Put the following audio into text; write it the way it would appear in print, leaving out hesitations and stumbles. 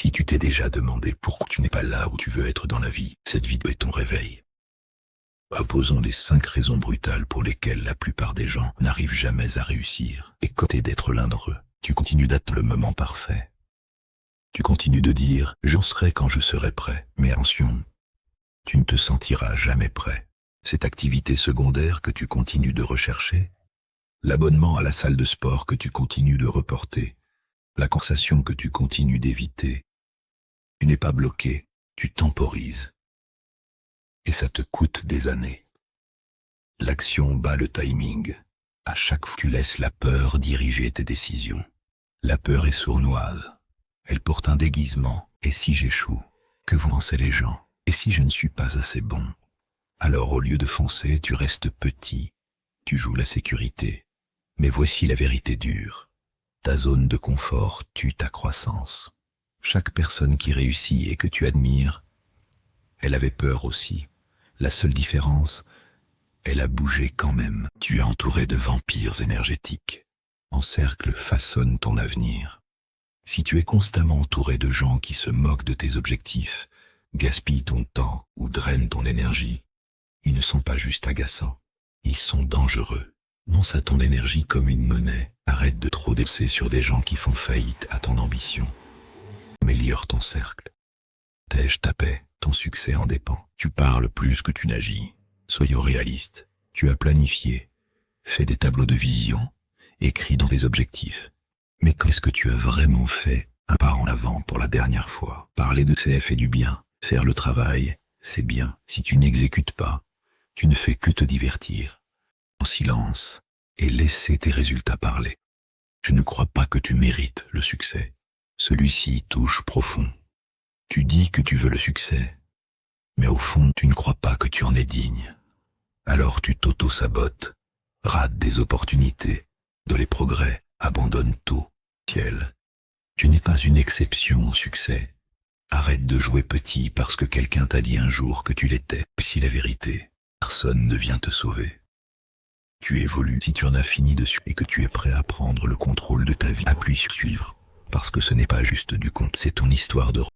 Si tu t'es déjà demandé pourquoi tu n'es pas là où tu veux être dans la vie, cette vidéo est ton réveil. Proposons les 5 raisons brutales pour lesquelles la plupart des gens n'arrivent jamais à réussir. Et côté d'être l'un d'entre eux, tu continues d'attendre le moment parfait. Tu continues de dire « j'en serai quand je serai prêt ». Mais attention, tu ne te sentiras jamais prêt. Cette activité secondaire que tu continues de rechercher, l'abonnement à la salle de sport que tu continues de reporter, la conversation que tu continues d'éviter, tu n'es pas bloqué, tu temporises. Et ça te coûte des années. L'action bat le timing. À chaque fois, tu laisses la peur diriger tes décisions. La peur est sournoise. Elle porte un déguisement. Et si j'échoue? Que vont penser les gens? Et si je ne suis pas assez bon? Alors au lieu de foncer, tu restes petit. Tu joues la sécurité. Mais voici la vérité dure. Ta zone de confort tue ta croissance. Chaque personne qui réussit et que tu admires, elle avait peur aussi. La seule différence, elle a bougé quand même. Tu es entouré de vampires énergétiques. En cercle façonne ton avenir. Si tu es constamment entouré de gens qui se moquent de tes objectifs, gaspillent ton temps ou drainent ton énergie, ils ne sont pas juste agaçants, ils sont dangereux. Nonce à ton énergie comme une monnaie. Arrête de trop dépenser sur des gens qui font faillite à ton ambition. Améliore ton cercle. Protège ta paix, ton succès en dépend. Tu parles plus que tu n'agis. Soyons réalistes. Tu as planifié, fais des tableaux de vision, écris dans tes objectifs. Mais qu'est-ce que tu as vraiment fait un pas en avant pour la dernière fois? Parler de CF est du bien. Faire le travail, c'est bien. Si tu n'exécutes pas, tu ne fais que te divertir. En silence, et laisser tes résultats parler. Je ne crois pas que tu mérites le succès. Celui-ci touche profond. Tu dis que tu veux le succès, mais au fond, tu ne crois pas que tu en es digne. Alors tu t'auto-sabotes, rates des opportunités, de les progrès, abandonnes tout. Ciel, tu n'es pas une exception au succès. Arrête de jouer petit parce que quelqu'un t'a dit un jour que tu l'étais. Si la vérité, personne ne vient te sauver. Tu évolues si tu en as fini dessus et que tu es prêt à prendre le contrôle de ta vie. Appuie sur suivre, parce que ce n'est pas juste du compte, c'est ton histoire de